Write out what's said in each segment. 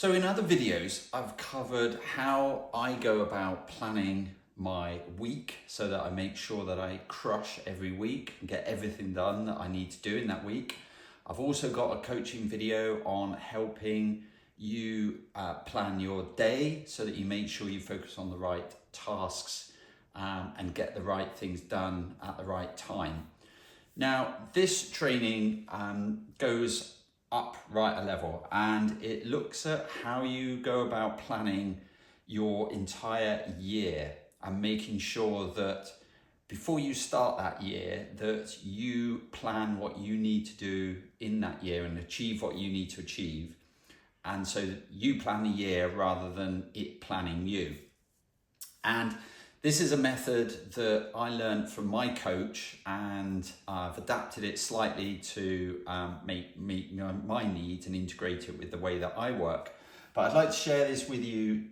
So in other videos, I've covered how I go about planning my week so that I make sure that I crush every week and get everything done that I need to do in that week. I've also got a coaching video on helping you plan your day so that you make sure you focus on the right tasks and get the right things done at the right time. Now, this training goes up right a level, and it looks at how you go about planning your entire year and making sure that before you start that year that you plan what you need to do in that year and achieve what you need to achieve, and so you plan the year rather than it planning you. And this is a method that I learned from my coach, and I've adapted it slightly to make my needs and integrate it with the way that I work. But I'd like to share this with you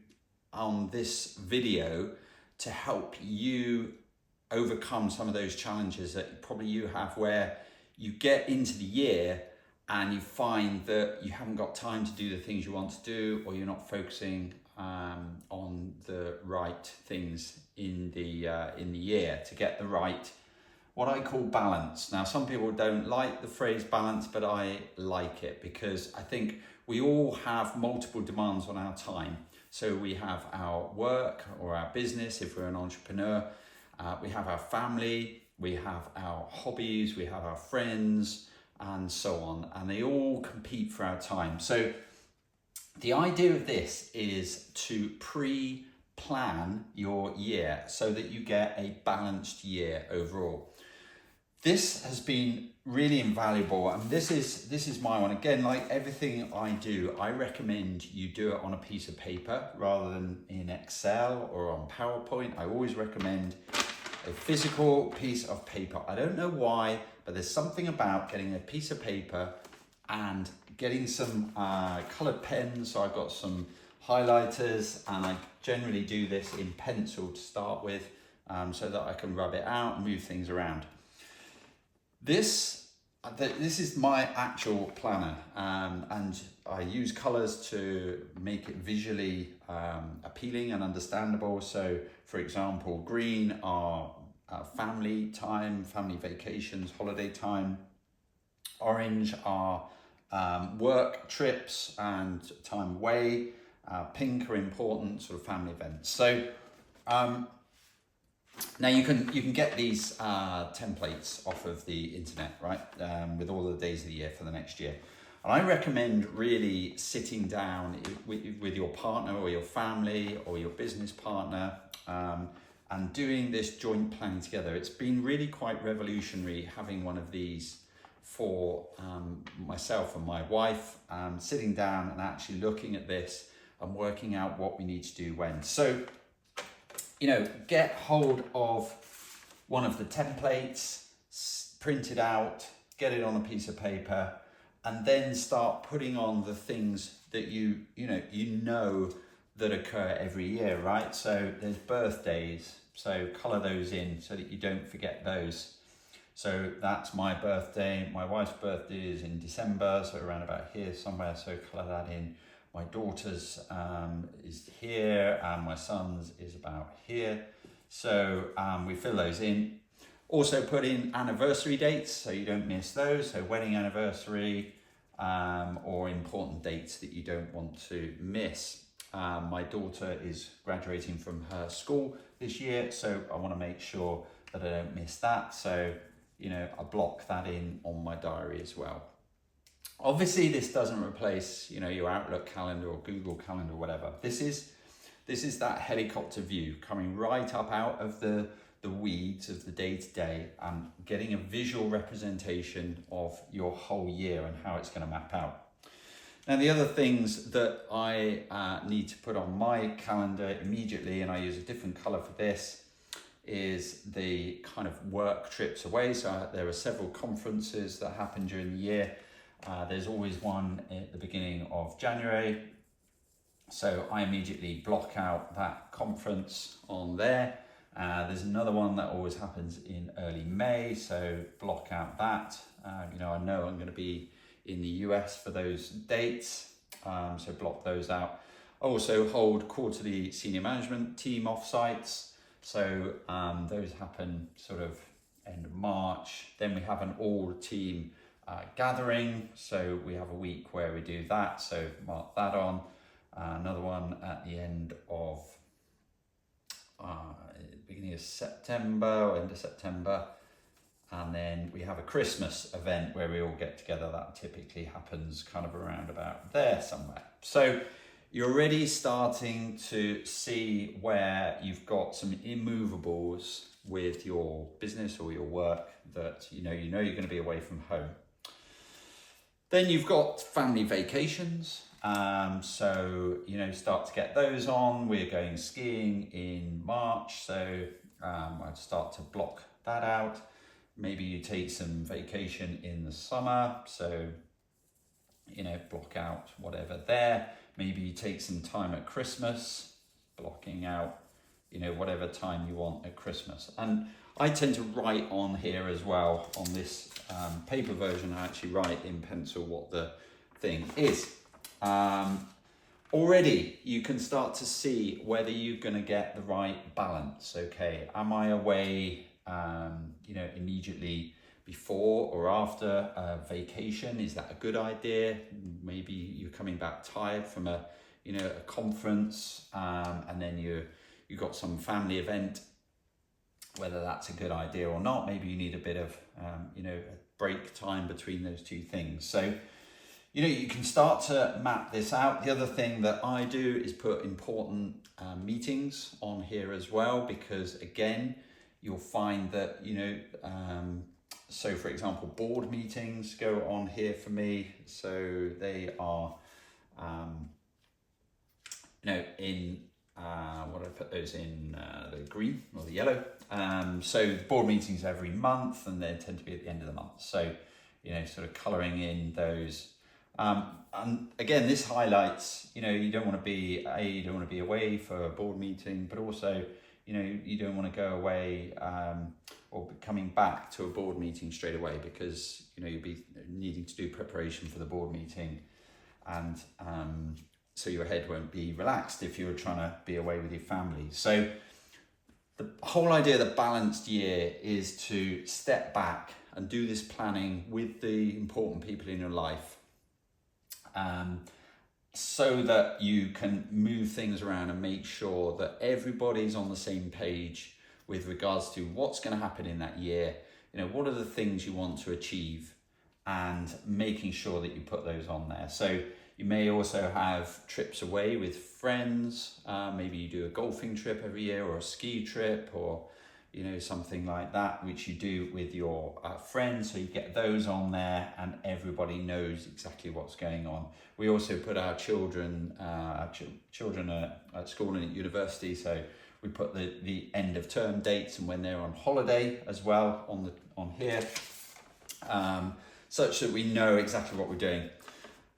on this video to help you overcome some of those challenges that probably you have, where you get into the year and you find that you haven't got time to do the things you want to do, or you're not focusing on the right things in the year to get the right, what I call balance. Now, some people don't like the phrase balance, but I like it because I think we all have multiple demands on our time. So we have our work or our business if we're an entrepreneur, we have our family, we have our hobbies, we have our friends, and so on, and they all compete for our time. So the idea of this is to pre-plan your year so that you get a balanced year overall. This has been really invaluable, and this is my one. Again, like everything I do, I recommend you do it on a piece of paper rather than in Excel or on PowerPoint. I always recommend a physical piece of paper. I don't know why, but there's something about getting a piece of paper and getting some colored pens. So I've got some highlighters, and I generally do this in pencil to start with, so that I can rub it out and move things around. This is my actual planner, and I use colors to make it visually appealing and understandable. So for example, green are family time, family vacations, holiday time. Orange are work trips and time away. Pink are important sort of family events. So now you can get these templates off of the internet, right? With all the days of the year for the next year. And I recommend really sitting down with your partner or your family or your business partner and doing this joint planning together. It's been really quite revolutionary having one of these for myself and my wife, sitting down and actually looking at this and working out what we need to do when. So, get hold of one of the templates, print it out, get it on a piece of paper, and then start putting on the things that you know that occur every year, right? So there's birthdays, so color those in so that you don't forget those. So that's my birthday. My wife's birthday is in December, so around about here somewhere, so color that in. My daughter's is here, and my son's is about here. So we fill those in. Also put in anniversary dates so you don't miss those. So wedding anniversary or important dates that you don't want to miss. My daughter is graduating from her school this year, so I want to make sure that I don't miss that. So I block that in on my diary as well. Obviously, this doesn't replace, your Outlook calendar or Google Calendar or whatever. This is that helicopter view coming right up out of the weeds of the day-to-day and getting a visual representation of your whole year and how it's going to map out. Now, the other things that I need to put on my calendar immediately, and I use a different color for this, is the kind of work trips away. So there are several conferences that happen during the year. There's always one at the beginning of January. So I immediately block out that conference on there. There's another one that always happens in early May, so block out that. I know I'm going to be in the US for those dates. So block those out. I also hold quarterly senior management team offsites. So those happen sort of end of March. Then we have an all team gathering. So we have a week where we do that. So mark that on. Another one at the end of beginning of September or end of September. And then we have a Christmas event where we all get together. That typically happens kind of around about there somewhere. So you're already starting to see where you've got some immovables with your business or your work that you know you're going to be away from home. Then you've got family vacations. So, start to get those on. We're going skiing in March. So I'd start to block that out. Maybe you take some vacation in the summer. So, block out whatever there. Maybe you take some time at Christmas, blocking out, whatever time you want at Christmas. And I tend to write on here as well. On this paper version, I actually write in pencil what the thing is. Already you can start to see whether you're going to get the right balance. Okay, am I away, immediately before or after a vacation? Is that a good idea? Maybe you're coming back tired from a conference, and then you got some family event. Whether that's a good idea or not, maybe you need a bit of a break time between those two things. So you can start to map this out. The other thing that I do is put important meetings on here as well, because again, you'll find that so for example, board meetings go on here for me. So they are in what do I put those in, the green or the yellow. So board meetings every month, and they tend to be at the end of the month. So sort of colouring in those. And again, this highlights, you don't want to be away for a board meeting, but also, you don't want to go away or coming back to a board meeting straight away, because, you'll be needing to do preparation for the board meeting. And so your head won't be relaxed if you're trying to be away with your family. So the whole idea of the balanced year is to step back and do this planning with the important people in your life, so that you can move things around and make sure that everybody's on the same page with regards to what's going to happen in that year. What are the things you want to achieve, and making sure that you put those on there. So you may also have trips away with friends. Maybe you do a golfing trip every year, or a ski trip, or something like that, which you do with your friends. So you get those on there, and everybody knows exactly what's going on. We also put our children, children at school and at university. So we put the end of term dates and when they're on holiday as well on here, such that we know exactly what we're doing.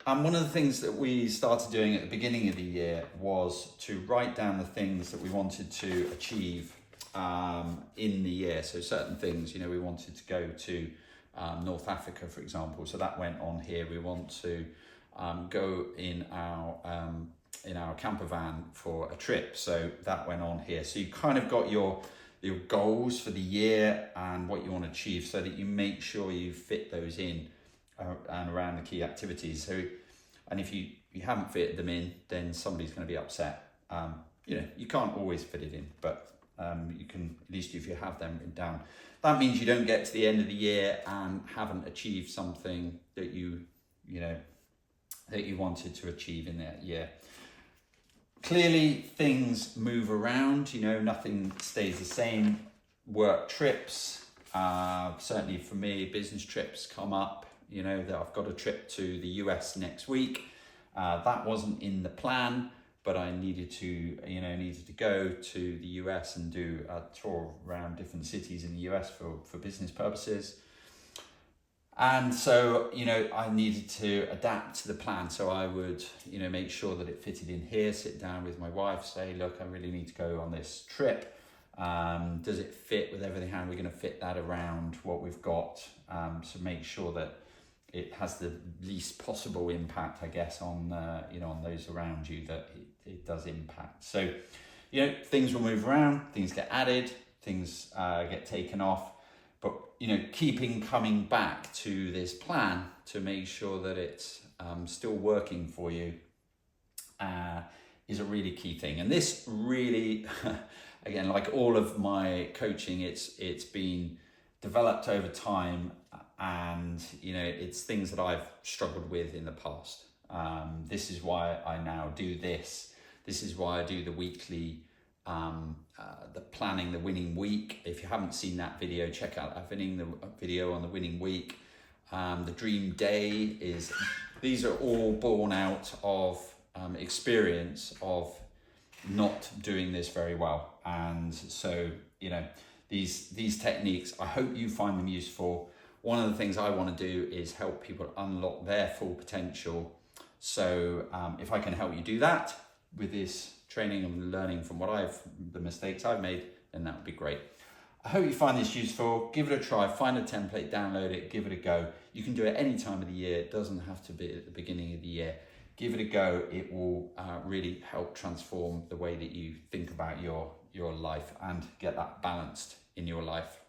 And one of the things that we started doing at the beginning of the year was to write down the things that we wanted to achieve in the year. So certain things, we wanted to go to North Africa, for example. So that went on here. We want to go in our camper van for a trip. So that went on here. So you kind of got your goals for the year and what you want to achieve, so that you make sure you fit those in and around the key activities. So, and if you haven't fitted them in, then somebody's going to be upset. You can't always fit it in, but you can, at least if you have them written down. That means you don't get to the end of the year and haven't achieved something that you wanted to achieve in that year. Clearly, things move around. Nothing stays the same. Work trips, certainly for me, business trips come up. That I've got a trip to the US next week. That wasn't in the plan, but I needed to go to the US and do a tour around different cities in the US for business purposes. And so, I needed to adapt to the plan. So I would, make sure that it fitted in here, sit down with my wife, say, look, I really need to go on this trip. Does it fit with everything? How are we going to fit that around what we've got? So make sure that, it has the least possible impact, I guess, on on those around you that it does impact. So, things will move around, things get added, things get taken off, but keeping coming back to this plan to make sure that it's still working for you is a really key thing. And this really, again, like all of my coaching, it's been developed over time, and it's things that I've struggled with in the past. This is why I now do this. This is why I do the weekly, the planning the winning week. If you haven't seen that video, check out that video on the winning week. The dream day these are all born out of experience of not doing this very well. And so, these techniques, I hope you find them useful. One of the things I want to do is help people unlock their full potential. So if I can help you do that with this training and learning from the mistakes I've made, then that would be great. I hope you find this useful. Give it a try, find a template, download it, give it a go. You can do it any time of the year. It doesn't have to be at the beginning of the year. Give it a go. It will really help transform the way that you think about your life and get that balanced in your life.